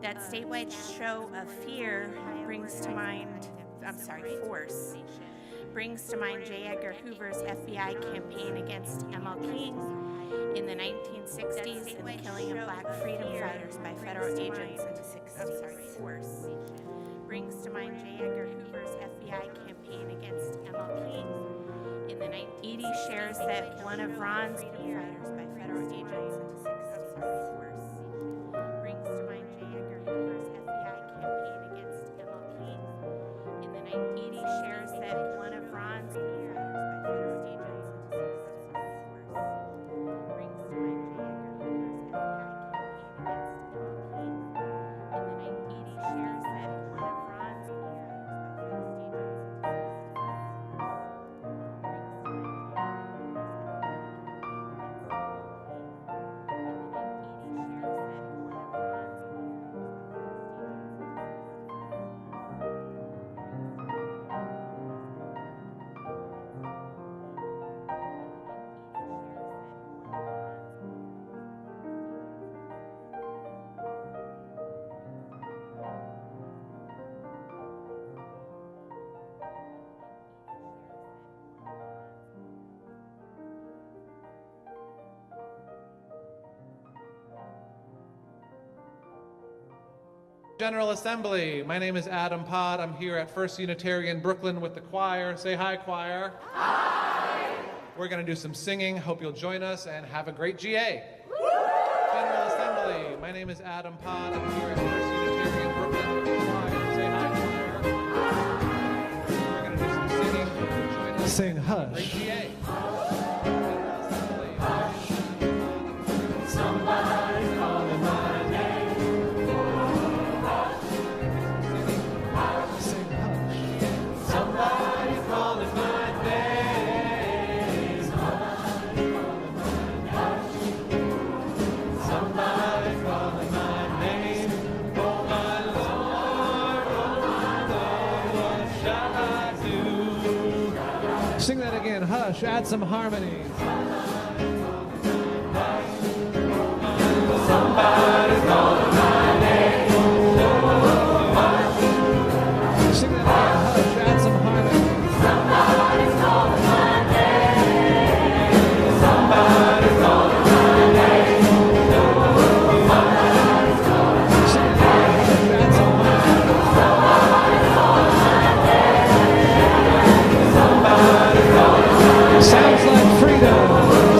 That statewide show of fear brings to mind, force, brings to mind J. Edgar Hoover's FBI campaign against MLK in the 1960s and the killing of black freedom fighters by federal agents in the 60s. Force brings to mind J. Edgar Hoover's FBI campaign against MLK in the 1960s. Edie shares that one of Ron's fighters by federal agents in the 60s. Force brings to mind J. Edgar Hoover's FBI campaign against MLK in the 1960s. Edie shares that one of Ron's fighters by federal agents in the 60s. Force brings to mind J. Edgar Hoover's FBI campaign against MLK in the 1980s. Shares that one of Ron's fighters by federal agents in the 60s. General Assembly, my name is Adam Pod. I'm here at First Unitarian Brooklyn with the choir. Say hi, choir. Hi. We're going to do some singing. Hope you'll join us and have a great GA. Woo! General Assembly, my name is Adam Pod. I'm here at First Unitarian Brooklyn with the choir. Say hi, choir. Hi. We're going to do some singing. Hope you'll join us. Sing hush. Great GA. Somebody calling my name. Somebody calling my name. Somebody calling my name. Oh my Lord, what shall I do? Sing that again. Hush. Add some harmony. Somebody calling my name. Sing that again. Hush. Add some harmony. Somebody's calling my name. Somebody's calling my name. Somebody's calling my name. Sing that again. Hush. Add some harmony. Somebody's calling my name. Somebody's calling my name. Sounds like freedom.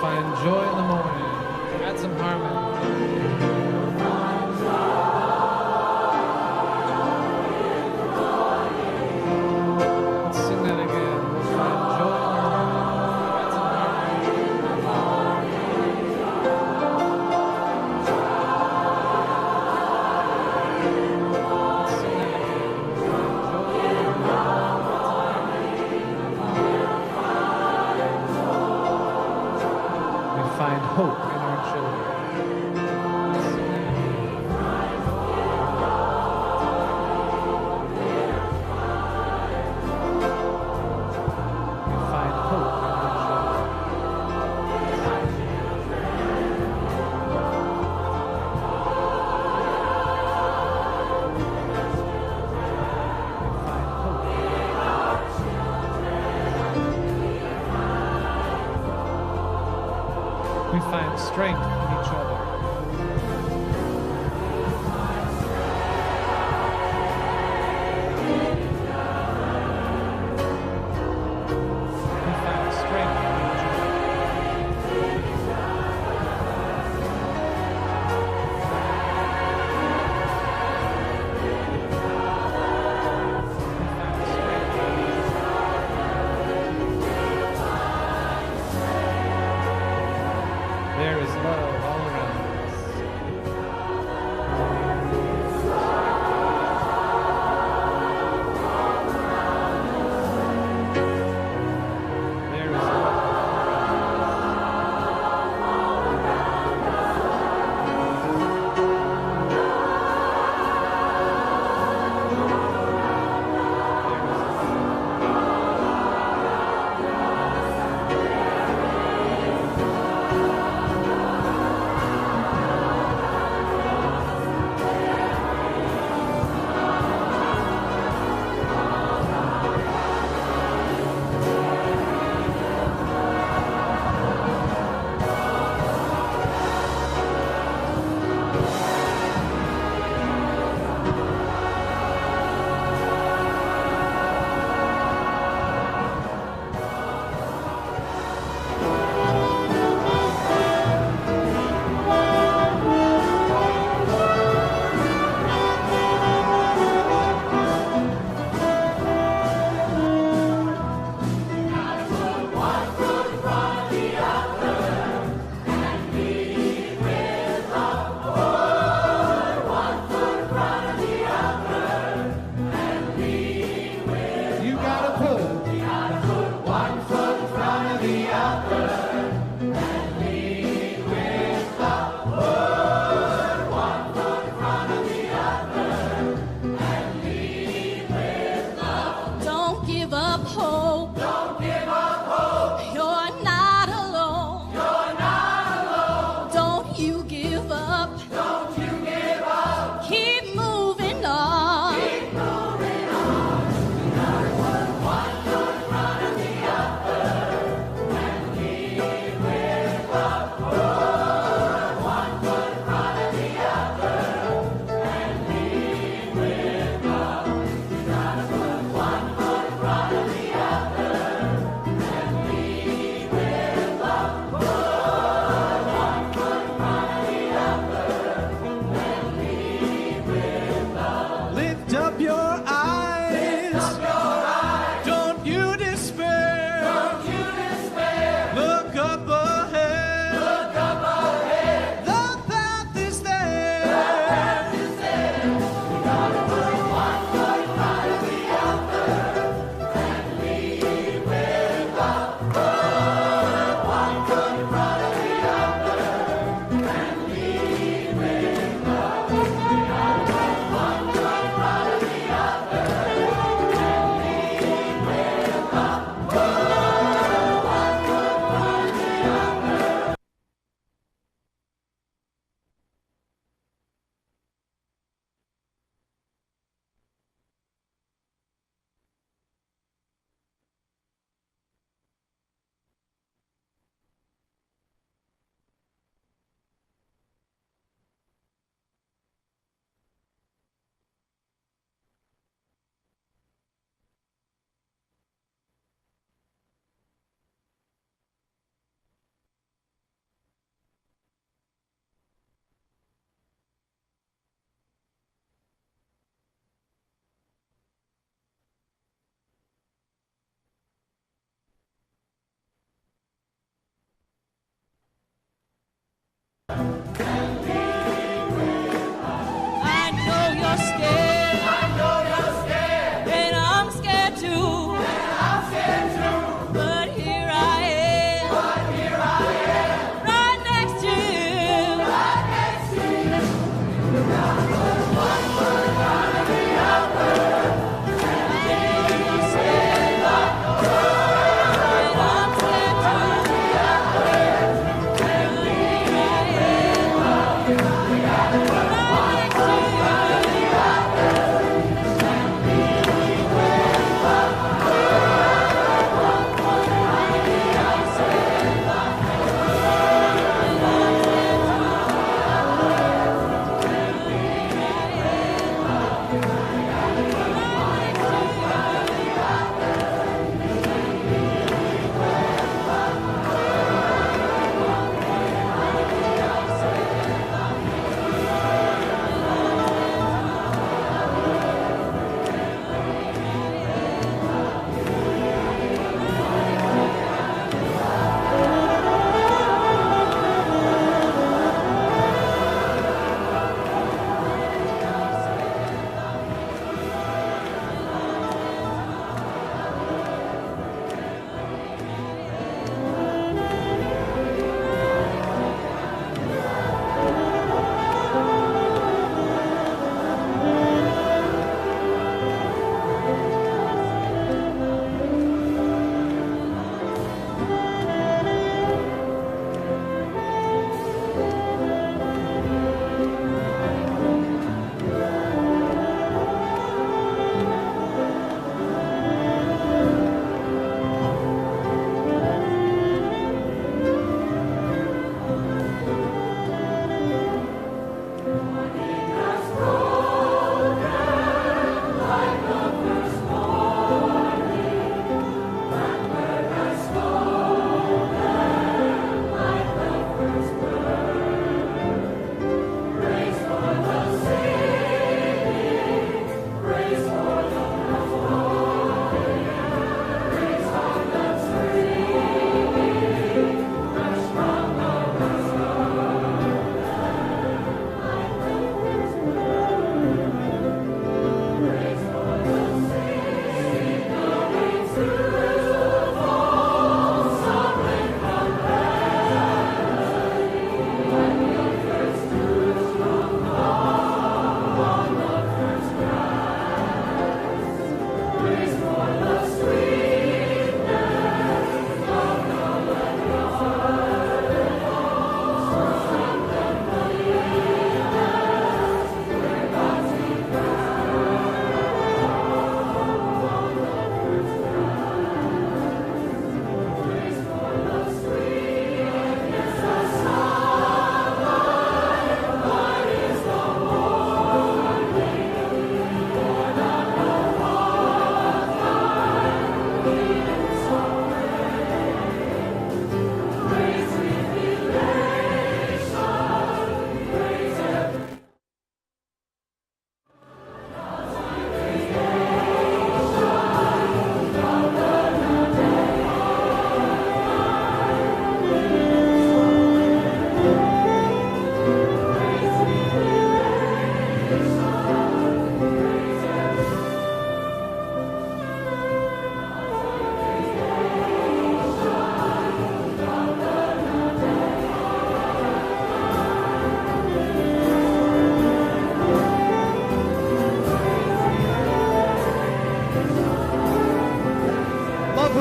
find joy in the morning. Add some harmony. Let's sing that again. We'll find joy in the morning. Add some harmony. Let's sing that again. Joy in the morning. We find hope in our children. Let's sing that again. We find hope in our children. We find hope. We find strength in each other. We find strength in each other. We find strength in each other. There is love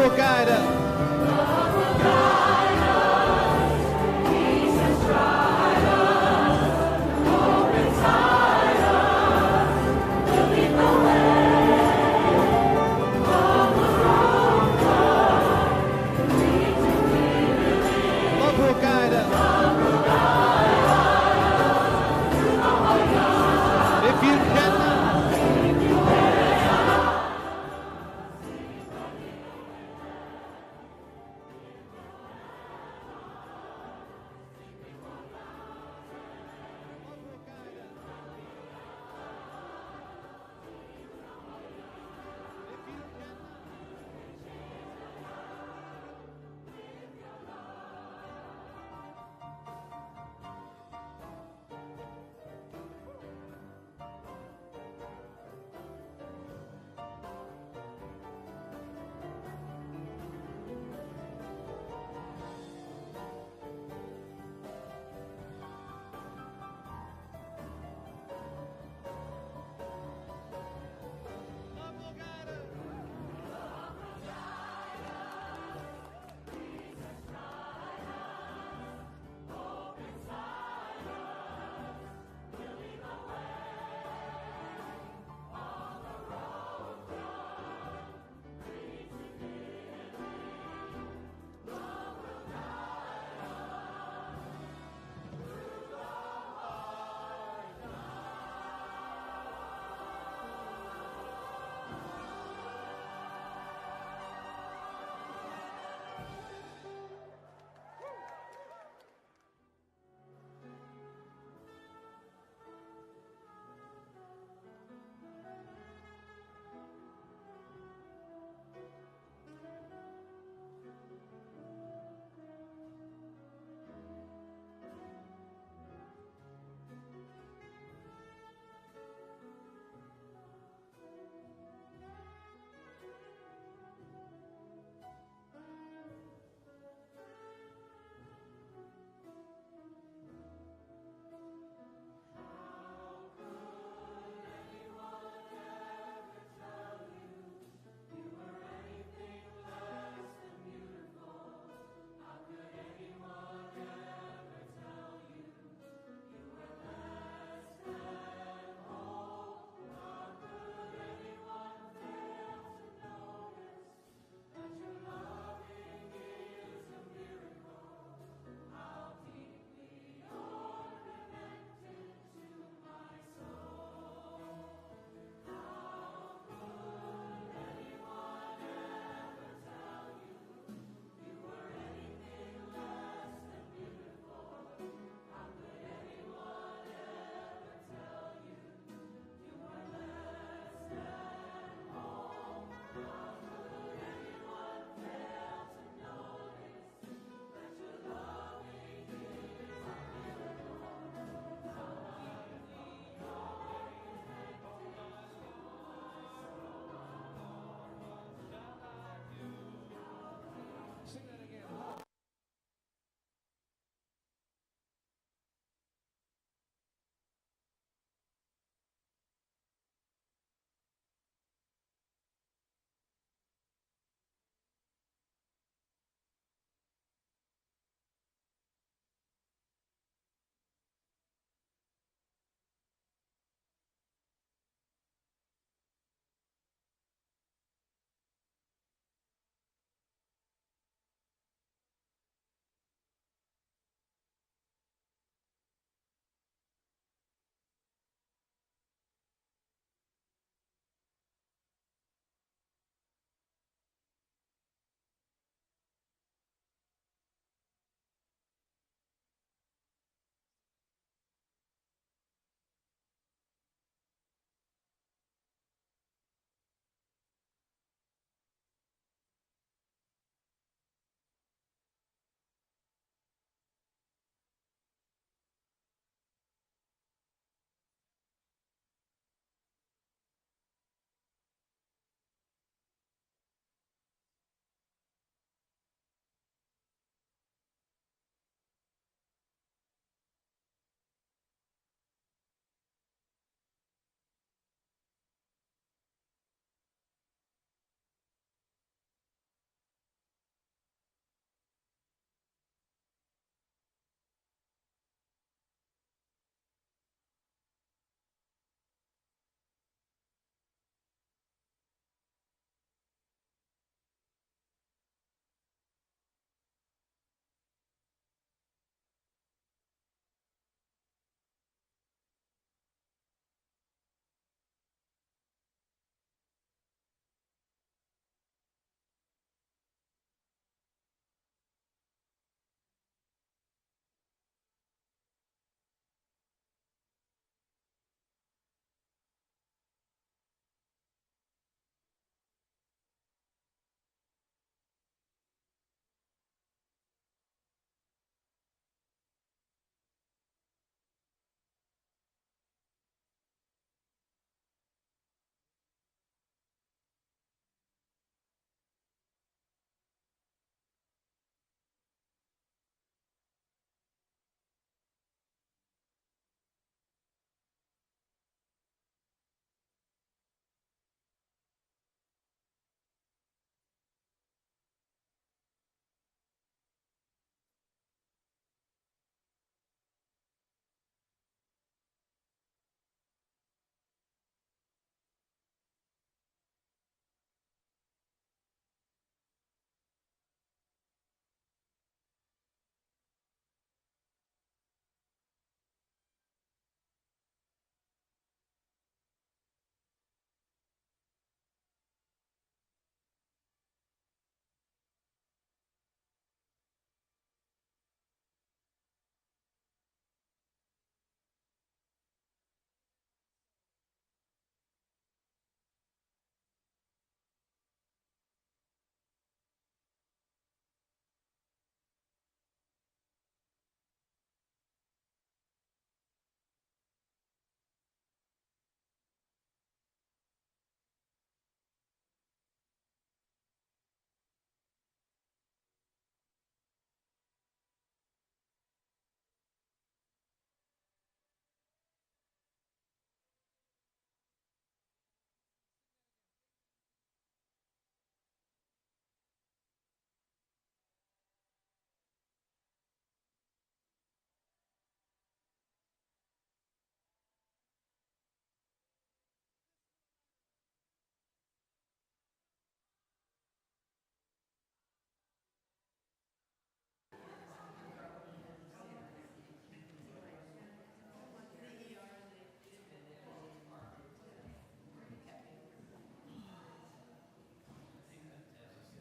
will guide us. Love will guide us. If you cannot,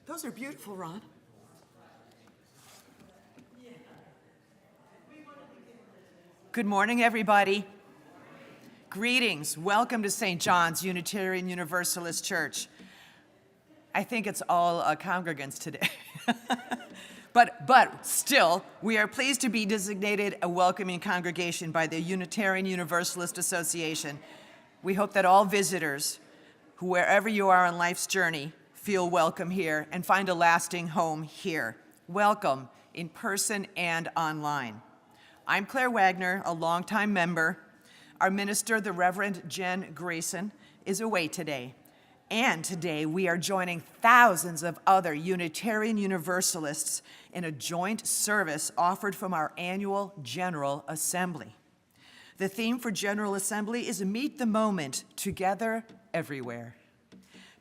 Those are beautiful, Ron. Good morning, everybody. Greetings. Welcome to St. John's Unitarian Universalist Church. I think it's all congregants today. But still, we are pleased to be designated a welcoming congregation by the Unitarian Universalist Association. We hope that all visitors, wherever you are on life's journey, feel welcome here and find a lasting home here. Welcome in person and online. I'm Claire Wagner, a longtime member. Our minister, the Reverend Jen Grayson, is away today. And today we are joining thousands of other Unitarian Universalists in a joint service offered from our annual General Assembly. The theme for General Assembly is Meet the Moment, Together Everywhere.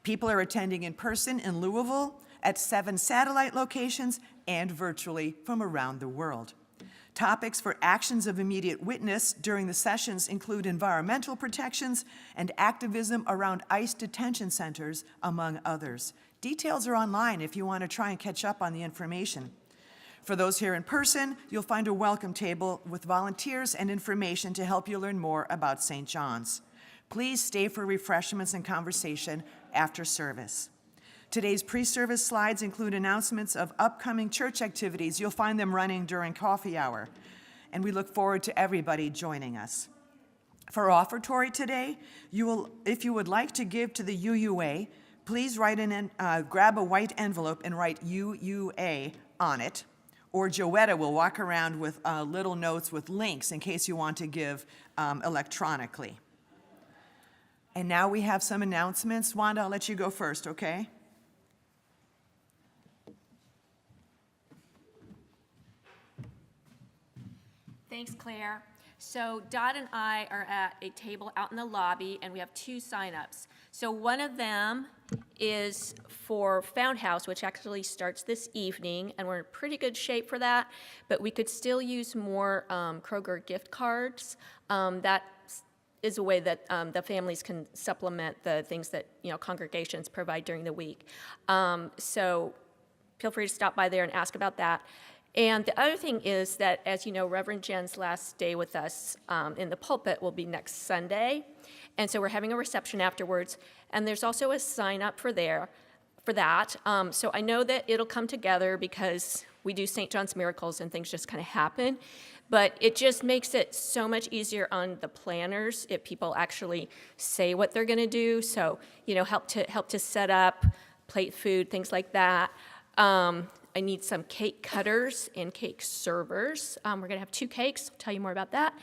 People are attending in person in Louisville at 7 satellite locations and virtually from around the world. Topics for actions of immediate witness during the sessions include environmental protections and activism around ICE detention centers, among others. Details are online if you want to try and catch up on the information. For those here in person, you'll find a welcome table with volunteers and information to help you learn more about St. John's. Please stay for refreshments and conversation after service. Today's pre-service slides include announcements of upcoming church activities. You'll find them running during coffee hour, and we look forward to everybody joining us. For offertory today, if you would like to give to the UUA, please grab a white envelope and write UUA on it, or Joetta will walk around with little notes with links in case you want to give electronically. And now we have some announcements. Wanda, I'll let you go first, okay? Thanks, Claire. So Dot and I are at a table out in the lobby, and we have 2 signups. So one of them is for Found House, which actually starts this evening, and we're in pretty good shape for that, but we could still use more Kroger gift cards. That is a way that the families can supplement the things that congregations provide during the week. So feel free to stop by there and ask about that. And the other thing is that, as you know, Reverend Jen's last day with us in the pulpit will be next Sunday. And so we're having a reception afterwards. And there's also a sign up for that. So I know that it'll come together because we do St. John's miracles and things just kind of happen. But it just makes it so much easier on the planners if people actually say what they're going to do. So, help to set up, plate food, things like that. I need some cake cutters and cake servers. We're going to have 2 cakes. I'll tell you more about that.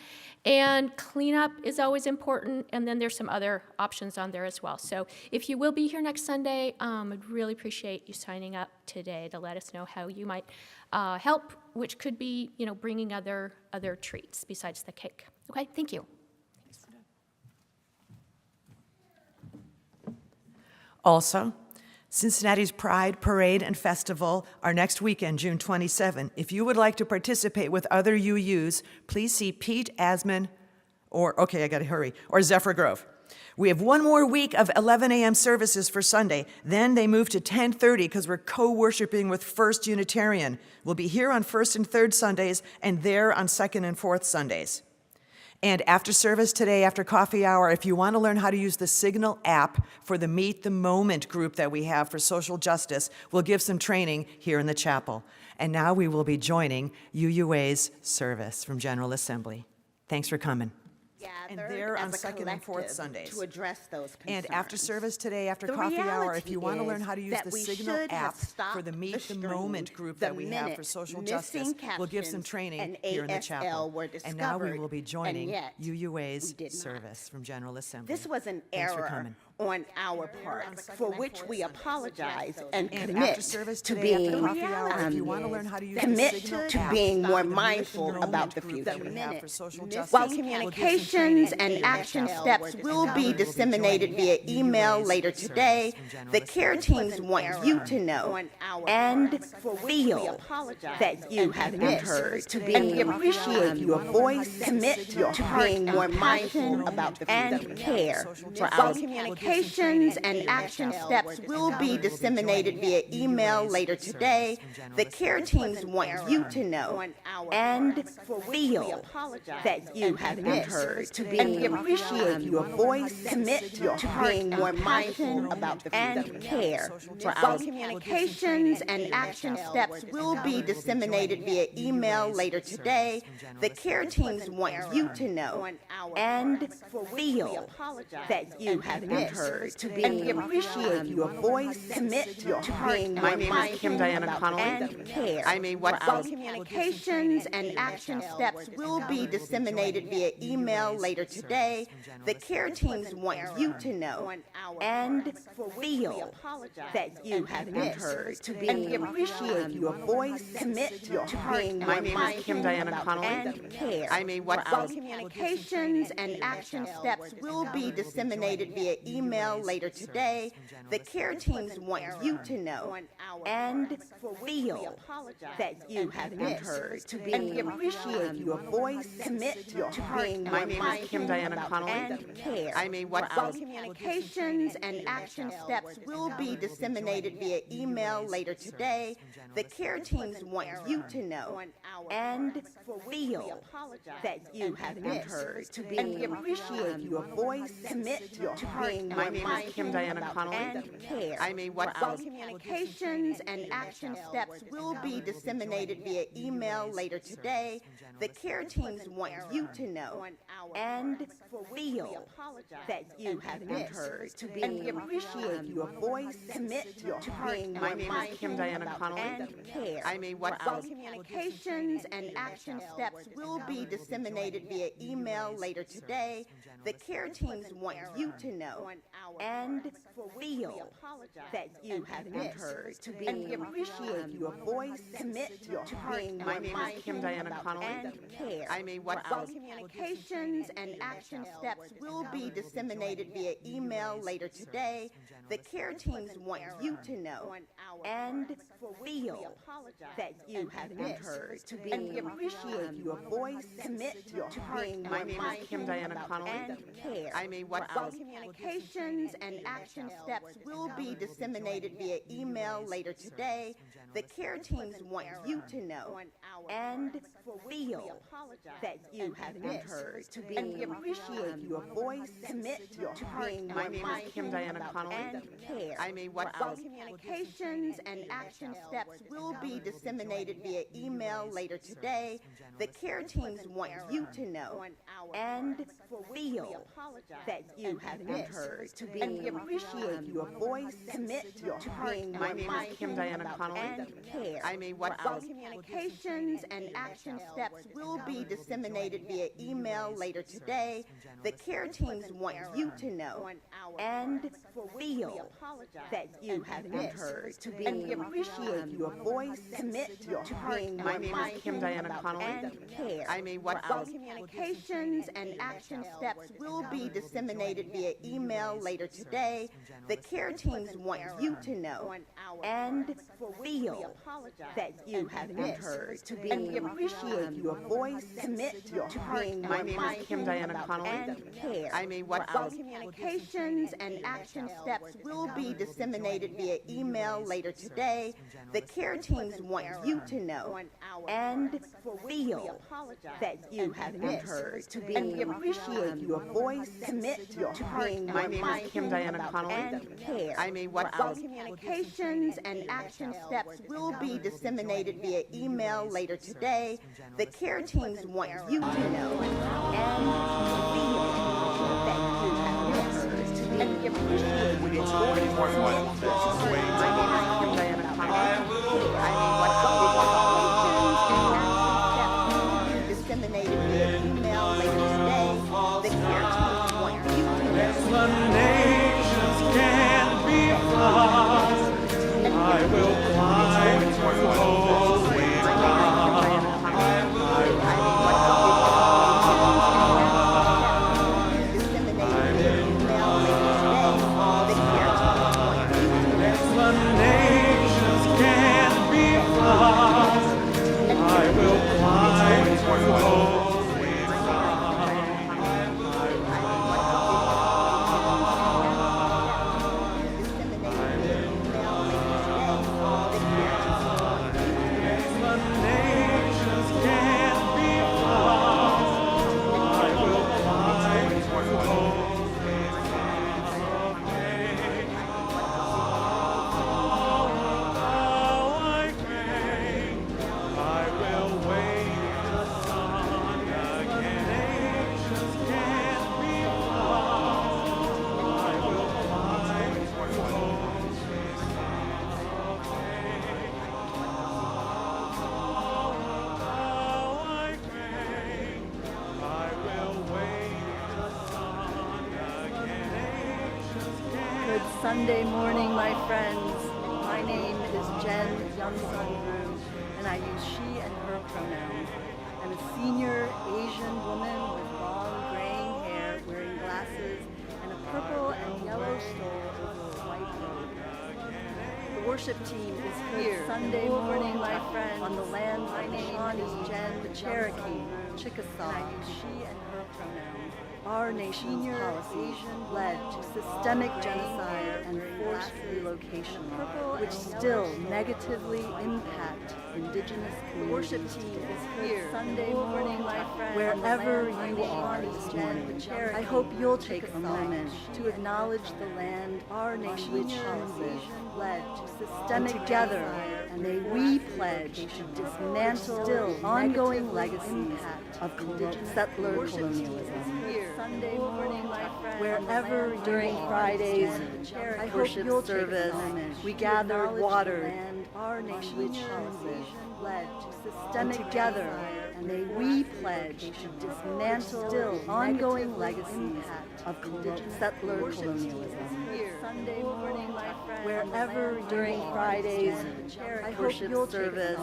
And cleanup is always important. And then there's some other options on there as well. So if you will be here next Sunday, I'd really appreciate you signing up today to let us know how you might help, which could be, bringing other treats besides the cake. Okay, thank you. Also, Cincinnati's Pride Parade and Festival are next weekend, June 27. If you would like to participate with other UUs, please see Pete Asman or Zephyr Grove. We have one more week of 11 a.m. services for Sunday. Then they move to 10:30 because we're co-worshiping with First Unitarian. We'll be here on first and third Sundays and there on second and fourth Sundays. And after service today, after coffee hour, if you want to learn how to use the Signal app for the Meet the Moment group that we have for social justice, we'll give some training here in the chapel. And now we will be joining UUA's service from General Assembly. Thanks for coming. And they're on second and fourth Sundays. To address those concerns. And after service today, after coffee hour, if you want to learn how to use the Signal app for the Meet the Moment group that we have for social justice, we'll give some training here in the chapel. And now we will be joining UUA's service from General Assembly. This was an Thanks for error coming. on our part, for which we apologize and And commit after service to today, being after coffee hour, if you want to learn how to use the commit Signal to app being more for the Meet the mindful Moment about the group that future. we have for social justice, While we'll give some communications training and here in the action chapel. steps will And now be we will be disseminated joining via UUA's email later service today, from General the care Assembly. teams want you to know and feel that you have been heard. And we appreciate your voice, commit to being more mindful about the future, and care for our communication communications and action steps will be disseminated via email later today. The care teams want you to know and feel that you have been heard, and we appreciate your voice. Commit to being more mindful about the and care for our communications and action steps will be disseminated via email later today. The care teams want you to know and feel that you have been heard, and we appreciate your voice. Commit to being more mindful and care. Our communications and action steps will be disseminated via email later today. The care teams want you to know and feel that you have been heard, and we appreciate your voice. Commit to being more mindful and care. Our communications and action steps will be disseminated via email later today. The care teams want you to know and feel that you have been heard, and we appreciate your voice. Commit to being more mindful and care. Our communications and action steps will be disseminated via email later today. The care teams want you to know and feel that you have been heard, and we appreciate your voice. Commit to being more mindful and care. Our communications and action steps will be disseminated via email later today. The care teams want you to know and feel that you have been heard, and we appreciate your voice. Commit to being more mindful and care. Our communications and action steps will be disseminated via email later today. The care teams want you to know and feel that you have been heard, and we appreciate your voice. Commit to being more mindful and care. Our communications and action steps will be disseminated via email later today. The care teams want you to know and feel that you have been heard, and we appreciate your voice. Commit to being more mindful and care. Our communications and action steps will be disseminated via email later today. The care teams want you to know and feel that you have been heard, and we appreciate your voice. Commit to being more mindful and care. Our communications and action steps will be disseminated via email later today. The care teams want you to know and feel that you have been heard, and we appreciate your voice. Commit to being more mindful and care. Our communications and action steps will be disseminated via email later today. The care teams want you to know and feel that you have been heard, and we appreciate your voice. Commit to being more mindful and care. Our communications and action steps will be disseminated via email later today. The care teams want you to know and feel that you have been heard, and we appreciate your voice. Commit to being more mindful and care. Our communications and action steps will be disseminated via email later today. The care teams want you to know and feel that you have been heard, and we appreciate your voice. Commit to being more mindful and care. Our communications and action steps will be disseminated via email later today. The care teams want you to know and feel that you have been heard, and we appreciate your voice. Disseminated via email later today. The care teams want you to know. The nations can be lost. I will climb to holy ground. Disseminated via email later today. The care teams want you to know. Sunday morning, my friends. My name is Jen Youngsun Ru, and I use she and her pronouns. I'm a senior Asian woman with long graying hair, wearing glasses, and a purple and yellow stole over a white robe. The worship team is here Sunday morning, my friends, on the land. My name is Jen, the Cherokee, Chickasaw. I use she and her pronouns. Our nation's policies led to systemic genocide and forced relocation, which still negatively impact indigenous communities. The worship team is here Sunday morning, my friends, wherever you are this morning. I hope you'll take a moment to acknowledge the land our nation's policies led to systemic genocide, and we pledge to dismantle the ongoing legacy of settler colonialism. Sunday morning, my friends, wherever during Friday's worship service, we gathered water. Our nation's policies led to systemic genocide, and we pledge to dismantle the ongoing legacy of settler colonialism. Sunday morning, my friends, wherever during Friday's worship service.